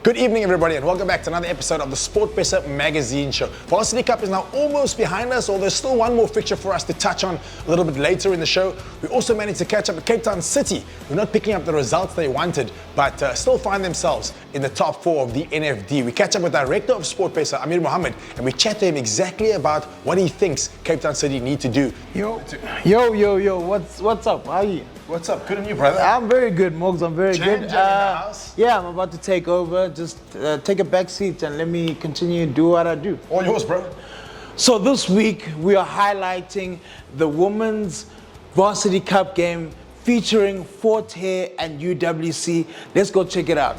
Good evening, everybody, and welcome back to another episode of the SportPesa magazine show. Varsity Cup is now almost behind us, although there's still one more fixture for us to touch on a little bit later in the show. We also managed to catch up with Cape Town City, who are not picking up the results they wanted, but still find themselves in the top 4 of the NFD. We catch up with Director of SportPesa, Amir Mohammed, and we chat to him exactly about what he thinks Cape Town City need to do. Yo, what's up? How are you? What's up? Good on you, brother. I'm very good, Mogs. I'm very good. In the house? Yeah, I'm about to take over. Just take a back seat and let me continue to do what I do. All yours, bro. So this week we are highlighting the Women's Varsity Cup game featuring Fort Hare and UWC. Let's go check it out.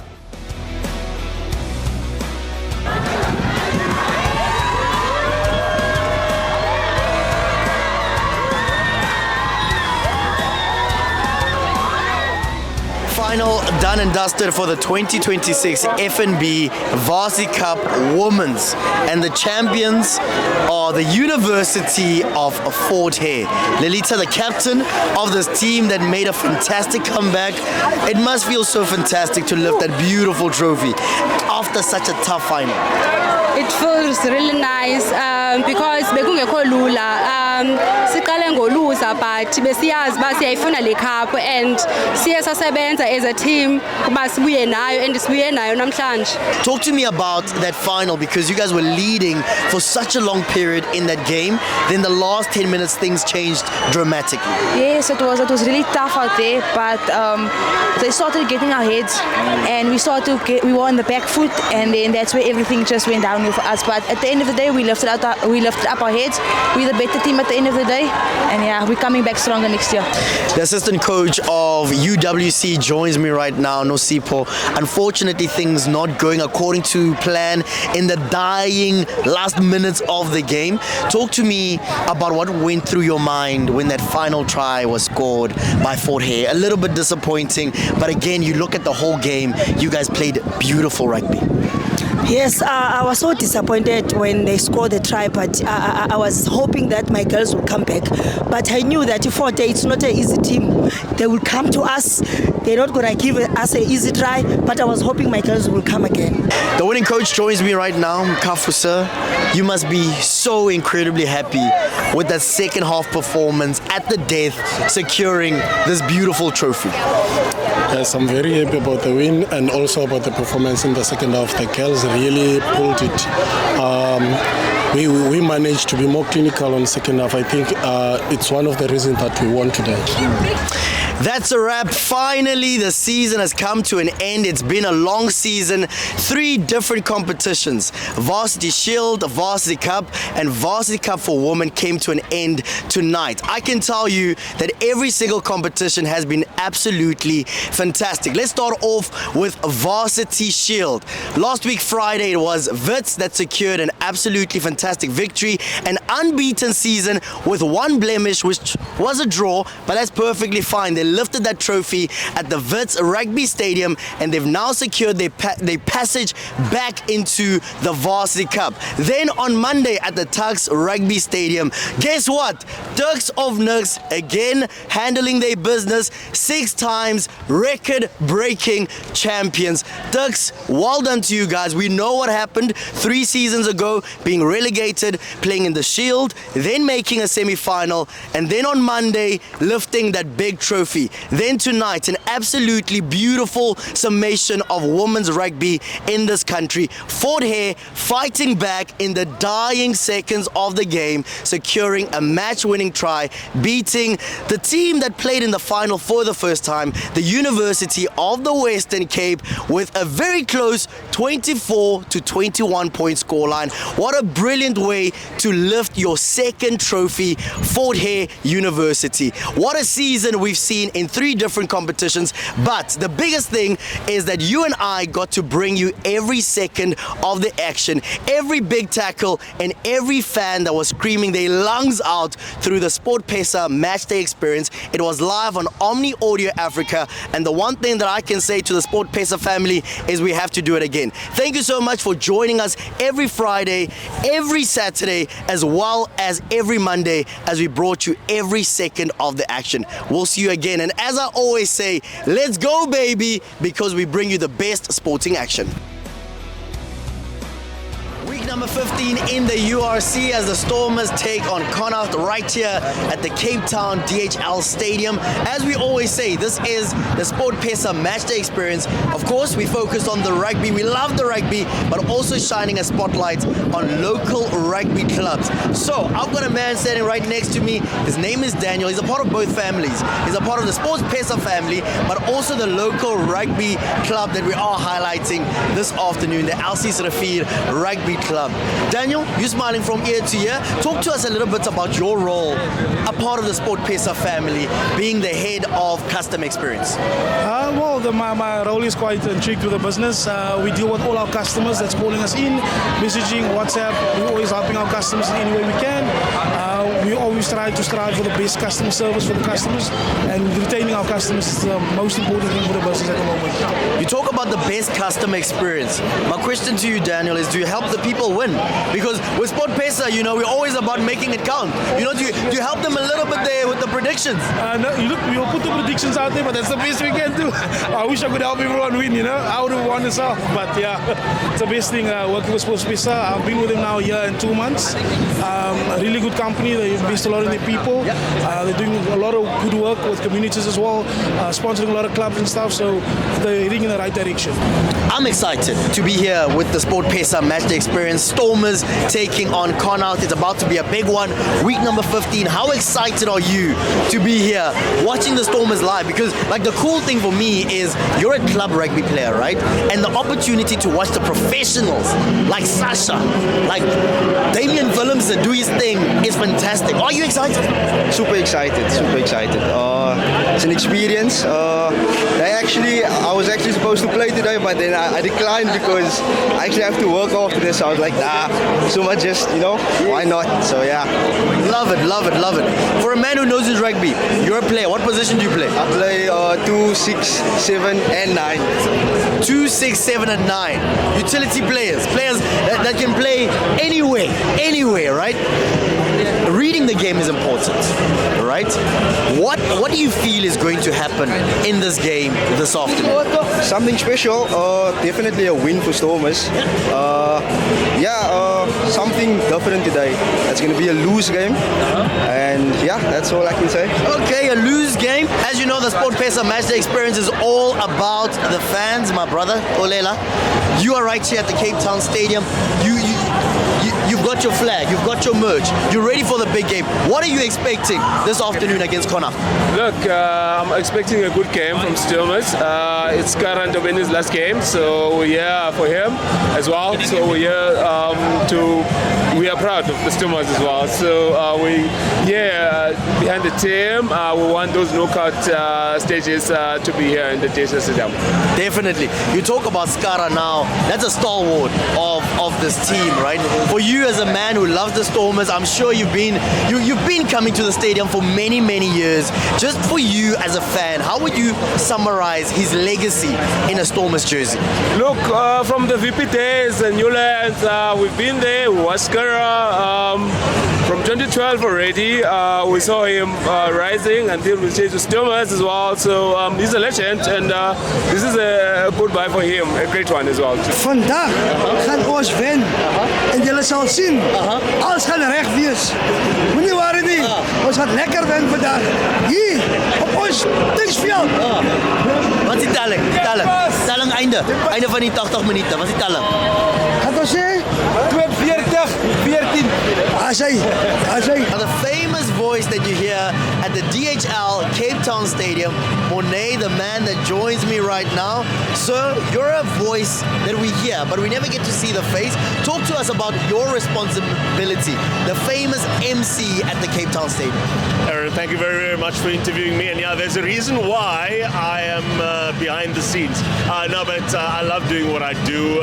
Final done and dusted for the 2026 FNB Varsity Cup Women's, and the champions are the University of Fort Hare. Lelita, the captain of this team that made a fantastic comeback. It must feel so fantastic to lift that beautiful trophy after such a tough final. It feels really nice because bekungekho lula. Siqale ngoluza but besiyazi ba siyayifuna le cup and siye sasebenza as a team kuba sibuye nayo and sibuye nayo namhlanje. Talk to me about that final, because you guys were leading for such a long period in that game. Then the last 10 minutes things changed dramatically. Yes, it was really tough out there, but they started getting our heads and we were on the back foot, and then that's where everything just went downhill for us. But at the end of the day, we lifted up our heads. We're the better team at the end of the day, and yeah, we're coming back stronger next year. The assistant coach of UWC joins me right now, Nosipo. Unfortunately, things not going according to plan in the dying last minutes of the game. Talk to me about what went through your mind when that final try was scored by Fort Hare. A little bit disappointing, but again, you look at the whole game, you guys played beautiful rugby. Yes, I was so disappointed when they scored the try, but I was hoping that my girls would come back. But I knew that Fort Hare, it's not an easy team. They will come to us. They're not going to give us an easy try, but I was hoping my girls will come again. The winning coach joins me right now, Mkafu sir. You must be so incredibly happy with that second half performance at the death, securing this beautiful trophy. Yes, I'm very happy about the win and also about the performance in the second half. The girls really pulled it. We managed to be more clinical on the second half. I think it's one of the reasons that we won today. That's a wrap. Finally, the season has come to an end. It's been a long season. 3 different competitions. Varsity Shield, Varsity Cup, and Varsity Cup for Women came to an end tonight. I can tell you that every single competition has been absolutely fantastic. Let's start off with Varsity Shield. Last week, Friday, it was Wits that secured an absolutely fantastic victory, an unbeaten season with one blemish, which was a draw, but that's perfectly fine. They lifted that trophy at the Wits Rugby Stadium, and they've now secured their passage back into the Varsity Cup. Then on Monday at the Tuks Rugby Stadium, guess what? Turks of Nuks again handling their business, 6 times record-breaking champions. Turks, well done to you guys. We know what happened 3 seasons ago, being relegated, playing in the Shield, then making a semi-final, and then on Monday lifting that big trophy. Then tonight, an absolutely beautiful summation of women's rugby in this country. Fort Hare fighting back in the dying seconds of the game, securing a match-winning try, beating the team that played in the final for the first time, the University of the Western Cape, with a very close 24 to 21 point scoreline. What a brilliant way to lift your second trophy, Fort Hare University. What a season we've seen in 3 different competitions, but the biggest thing is that you and I got to bring you every second of the action, every big tackle, and every fan that was screaming their lungs out through the SportPesa matchday experience. It was live on Omni Audio Africa, and the one thing that I can say to the SportPesa family is we have to do it again. Thank you so much for joining us every Friday, every Saturday, as well as every Monday, as we brought you every second of the action. We'll see you again, and as I always say, let's go baby, because we bring you the best sporting action. number 15 in the URC as the Stormers take on Connacht right here at the Cape Town DHL Stadium. As we always say, this is the SportPesa matchday experience. Of course, we focus on the rugby. We love the rugby, but also shining a spotlight on local rugby clubs. So I've got a man standing right next to me. His name is Daniel. He's a part of both families. He's a part of the SportPesa family, but also the local rugby club that we are highlighting this afternoon, the Alces Rivier Rugby Club. Daniel, you're smiling from ear to ear. Talk to us a little bit about your role, a part of the SportPesa family, being the head of customer experience. My role is quite intrigued with the business. We deal with all our customers that's calling us in, messaging, WhatsApp. We're always helping our customers in any way we can. We always try to strive for the best customer service for the customers, and retaining our customers is the most important thing for the business at the moment. You talk about the best customer experience. My question to you, Daniel, is do you help the people win? Because with SportPesa, we're always about making it count. Do you help them a little bit there with the predictions? No, we will put the predictions out there, but that's the best we can do. I wish I could help everyone win, I would have won this off. But yeah, it's the best thing working with SportPesa. I've been with them now a year and 2 months. A really good company. They invest a lot in their people. They're doing a lot of good work with communities as well, sponsoring a lot of clubs and stuff. So they're heading in the right direction. I'm excited to be here with the SportPesa matchday experience. Stormers taking on Connacht. It's about to be a big one. Week number 15. How excited are you to be here watching the Stormers live? Because the cool thing for me is you're a club rugby player, right? And the opportunity to watch the professionals like Sasha, like Damian Willemsen do his thing is fantastic. Are you excited? Super excited. It's an experience. I was actually supposed to play today, but then I declined because I actually have to work after this. I was like, so much just, why not? So yeah. Love it. For a man who knows his rugby, you're a player. What position do you play? I play 2, 6, 7 and 9. 2, 6, 7 and 9. Utility players that can play anywhere, right? Reading the game is important, right? What do you feel is going to happen in this game this afternoon? Something special, definitely a win for Stormers. Something different today. It's going to be a loose game, and yeah, that's all I can say. Okay, a loose game. As you know, the SportPesa matchday experience is all about the fans, my brother, Olela. You are right here at the Cape Town Stadium. You've got your flag, you've got your merch, you're ready for the big game. What are you expecting this afternoon against Connacht? Look, I'm expecting a good game from Stormers. It's Gareth to win his last game, so we're here for him as well. So we're here we are proud of the Stormers as well. So behind the team. We want those knockout stages to be here in the DHL Stadium. Definitely. You talk about Skara now. That's a stalwart of this team, right? For you as a man who loves the Stormers, I'm sure you've been coming to the stadium for many years. Just for you as a fan, how would you summarize his legacy in a Stormers jersey? Look, from the VP days and Newlands, we've been there. We watched Skara from 2012 already. We saw him rising until we changed to Stormers as well. So he's a legend, and this is a goodbye for him, a great one as well. Vandaag gaan ons wen. En jullie zal zien, alles gaat recht wees. Meneer waar nie, ons gaat lekker wen vandaag. Hier, op ons dingsveld. Wat is die telling? Telling einde van die 80 minuten. Wat is die telling? Gaat ons sê? 42, 14. Asai. The famous voice that you hear at the DHL Cape Town Stadium, Monet, the man that joins me right now. Sir, you're a voice that we hear, but we never get to see the face. Talk to us about your responsibility, the famous MC at the Cape Town Stadium. Aaron, thank you very, very much for interviewing me. And yeah, there's a reason why I am behind the scenes. But I love doing what I do.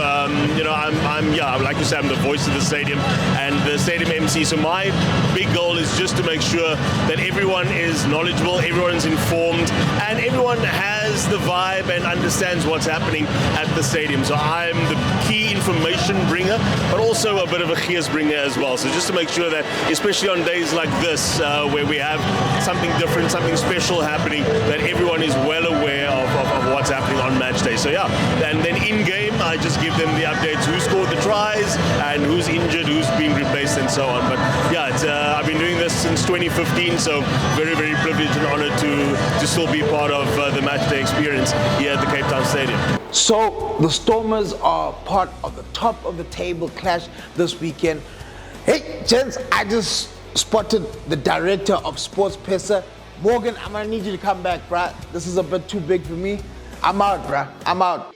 Like you said, I'm the voice of the stadium and the stadium MC. So my big goal is just to make sure that everyone is knowledgeable, everyone's informed, and everyone has the vibe and understands what's happening at the stadium. So I'm the key information bringer, but also a bit of a gears bringer as well. So just to make sure that, especially on days like this, where we have something different, something special happening, that everyone is well aware of what's happening on match day. So yeah, and then in game, I just give them the updates: who scored the tries and who's injured, who's being replaced, and so on. But yeah, I've been doing this since 2015, so very, very privileged and honoured to still be part of the matchday experience here at the Cape Town Stadium. So the Stormers are part of the top of the table clash this weekend. Hey, gents, I just spotted the director of SportPesa. Morgan, I'm gonna need you to come back, bruh. This is a bit too big for me. I'm out, bruh. I'm out.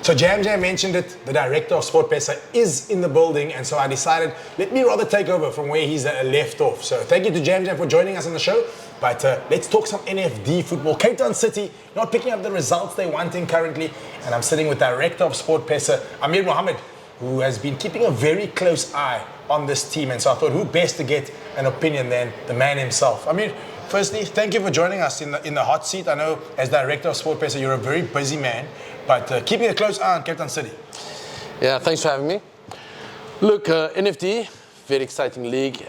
So JamJam mentioned it, the director of SportPesa is in the building, and so I decided, let me rather take over from where he's left off. So thank you to JamJam for joining us on the show, but let's talk some NFD football. Cape Town City not picking up the results they're wanting currently, and I'm sitting with director of SportPesa, Amir Mohammed, who has been keeping a very close eye on this team, and so I thought who best to get an opinion than the man himself. Amir, firstly, thank you for joining us in the hot seat. I know as director of SportPesa, you're a very busy man, but keeping a close eye on Cape Town City. Yeah, thanks for having me. Look, NFD, very exciting league.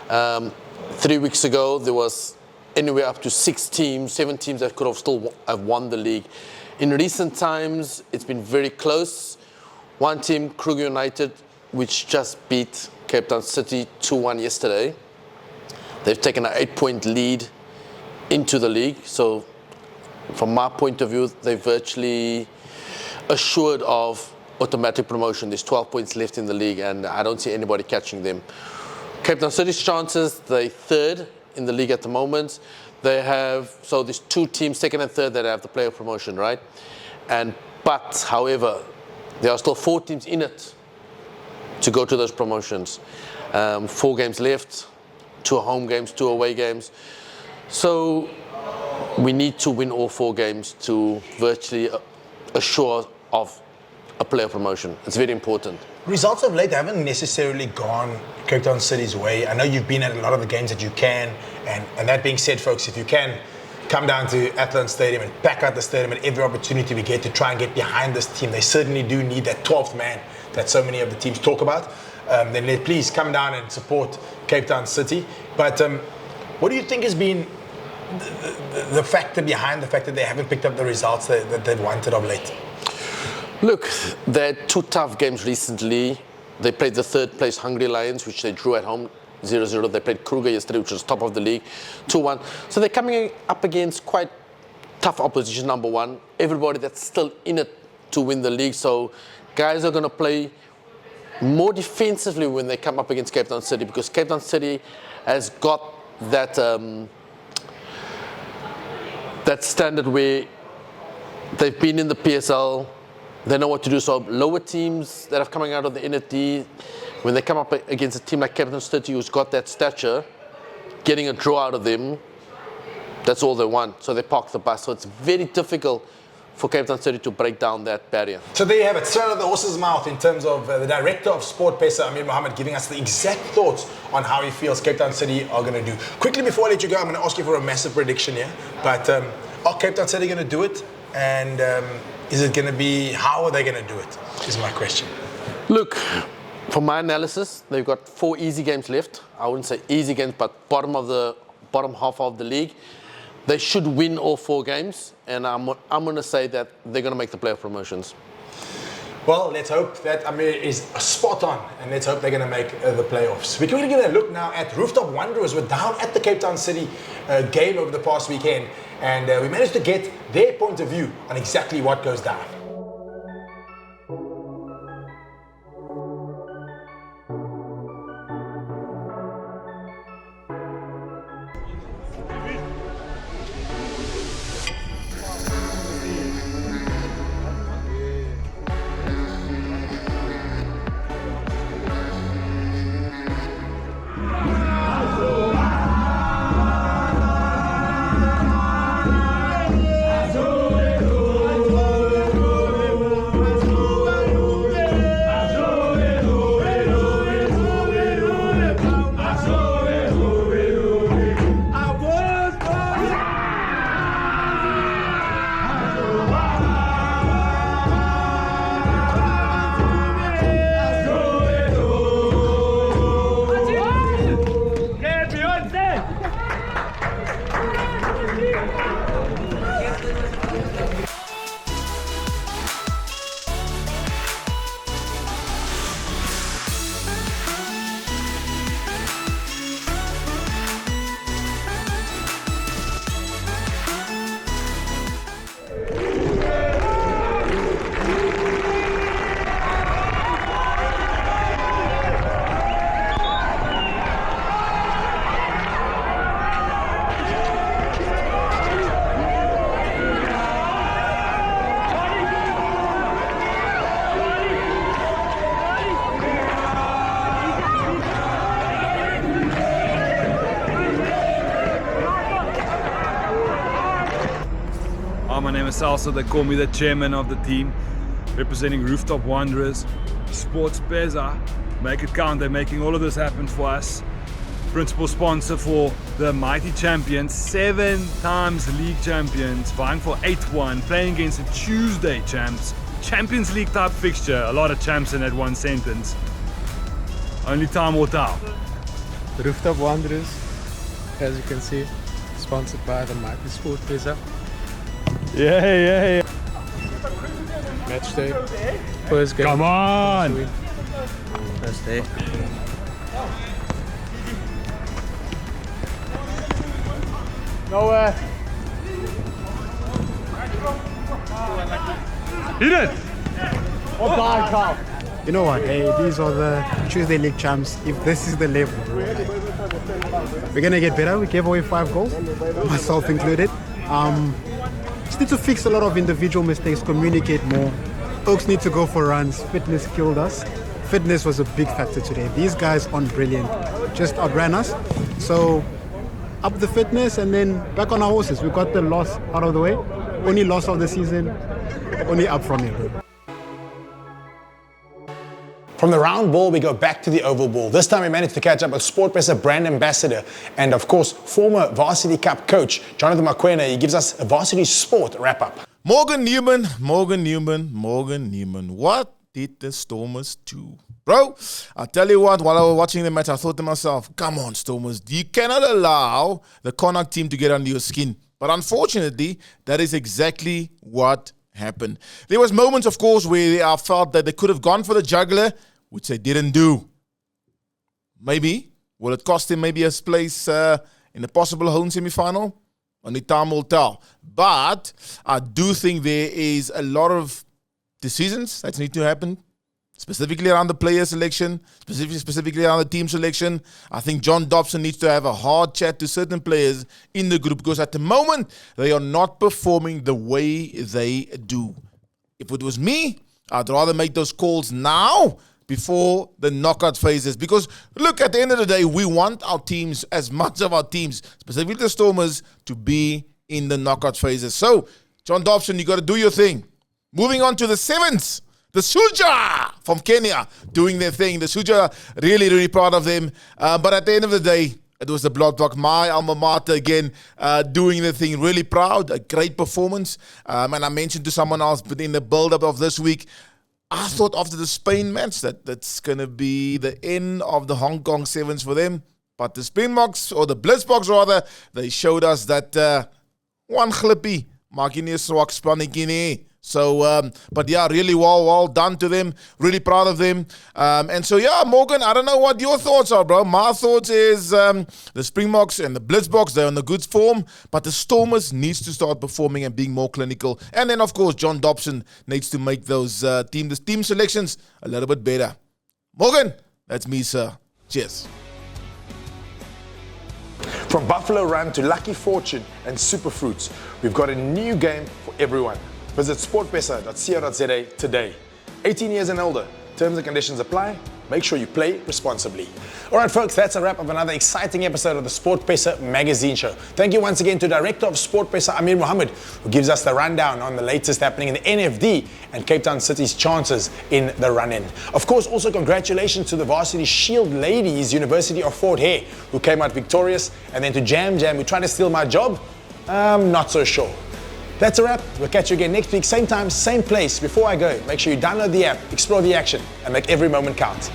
3 weeks ago, there was anywhere up to 7 teams that could have still have won the league. In recent times, it's been very close. One team, Kruger United, which just beat Cape Town City 2-1 yesterday. They've taken an 8-point lead into the league. So from my point of view, they're virtually assured of automatic promotion. There's 12 points left in the league, and I don't see anybody catching them. Cape Town City's chances, they're third in the league at the moment. They have, so there's 2 teams, second and third, that have the playoff promotion, right? But, however, there are still 4 teams in it to go to those promotions. 4 games left, 2 home games, 2 away games. So we need to win all 4 games to virtually assure of a player promotion. It's very important. Results of late haven't necessarily gone Cape Town City's way. I know you've been at a lot of the games that you can, and that being said, folks, if you can, come down to Athlone Stadium and pack out the stadium at every opportunity we get to try and get behind this team. They certainly do need that 12th man that so many of the teams talk about. Then please come down and support Cape Town City. But what do you think has been the factor behind the fact that they haven't picked up the results that they've wanted of late? Look, they had 2 tough games recently. They played the 3rd place Hungry Lions, which they drew at home 0-0. They played Kruger yesterday, which was top of the league, 2-1. So they're coming up against quite tough opposition, number one. Everybody that's still in it to win the league. So guys are going to play more defensively when they come up against Cape Town City, because Cape Town City has got that that standard where they've been in the PSL, they know what to do. So lower teams that are coming out of the NFD, when they come up against a team like Cape Town City who's got that stature, getting a draw out of them, that's all they want. So they park the bus. So it's very difficult for Cape Town City to break down that barrier. So there you have it, straight out of the horse's mouth in terms of the director of SportPesa, Amir Mohammed, giving us the exact thoughts on how he feels Cape Town City are going to do. Quickly before I let you go, I'm going to ask you for a massive prediction here. But are Cape Town City going to do it? And is it going to be, how are they going to do it, is my question. Look, from my analysis, they've got 4 easy games left. I wouldn't say easy games, but bottom half of the league. They should win all 4 games, and I'm going to say that they're going to make the playoff promotions. Well, let's hope that Amir is spot on, and let's hope they're going to make the playoffs. We're going to get a look now at Rooftop Wanderers. We're down at the Cape Town City game over the past weekend, and we managed to get their point of view on exactly what goes down. My name is Salsa. They call me the chairman of the team, representing Rooftop Wanderers. SportPesa, make it count. They're making all of this happen for us. Principal sponsor for the mighty champions, 7 times league champions, vying for 8-1, playing against the Tuesday champs. Champions League type fixture, a lot of champs in that one sentence. Only time will tell. The Rooftop Wanderers, as you can see, sponsored by the mighty SportPesa. Yeah. Match day, first game. Come on! First day. Nowhere. Hit it! Oh, God, Carl. You know what? Hey, these are the Tuesday League champs. If this is the level, we're gonna get better. We gave away 5 goals, myself included. Just need to fix a lot of individual mistakes, communicate more. Oaks need to go for runs. Fitness killed us. Fitness was a big factor today. These guys aren't brilliant, just outran us. So up the fitness and then back on our horses. We got the loss out of the way. Only loss of the season, only up from here. From the round ball, we go back to the oval ball. This time we managed to catch up with SportPesa brand ambassador and, of course, former Varsity Cup coach, Jonathan Makwena. He gives us a Varsity Sport wrap-up. Morgan Newman. What did the Stormers do? Bro, I'll tell you what, while I was watching the match, I thought to myself, come on, Stormers, you cannot allow the Connacht team to get under your skin. But unfortunately, that is exactly what happened. There was moments, of course, where I felt that they could have gone for the jugular, which they didn't do. Maybe. Will it cost him maybe a place in the possible home semi-final? Only time will tell. But I do think there is a lot of decisions that need to happen, specifically around the player selection, specifically around the team selection. I think John Dobson needs to have a hard chat to certain players in the group because at the moment, they are not performing the way they do. If it was me, I'd rather make those calls now before the knockout phases. Because, look, at the end of the day, we want our teams, as much of our teams, specifically the Stormers, to be in the knockout phases. So, John Dobson, you got to do your thing. Moving on to the 7th. The Suja from Kenya doing their thing. The Suja, really, really proud of them. But at the end of the day, it was the Block, my alma mater again, doing the thing. Really proud. A great performance. And I mentioned to someone else in the build-up of this week, I thought after the Spain match that's going to be the end of the Hong Kong Sevens for them. But the Springboks, or the Blitzboks rather, they showed us that one glippie, maak jy nie 'n swak spannetjie nie. So, but yeah, really well done to them. Really proud of them. And so, yeah, Morgan, I don't know what your thoughts are, bro. My thoughts is the Springboks and the Blitzboks, they're in a good form, but the Stormers needs to start performing and being more clinical. And then, of course, John Dobson needs to make those team selections a little bit better. Morgan, that's me, sir. Cheers. From Buffalo Run to Lucky Fortune and Superfruits, we've got a new game for everyone. Visit sportpesa.co.za today. 18 years and older. Terms and conditions apply. Make sure you play responsibly. All right, folks, that's a wrap of another exciting episode of the SportPesa magazine show. Thank you once again to Director of SportPesa, Amir Mohammed, who gives us the rundown on the latest happening in the NFD and Cape Town City's chances in the run-in. Of course, also congratulations to the Varsity Shield ladies, University of Fort Hare, who came out victorious, and then to JamJam, who tried to steal my job. I'm not so sure. That's a wrap. We'll catch you again next week, same time, same place. Before I go, make sure you download the app, explore the action, and make every moment count.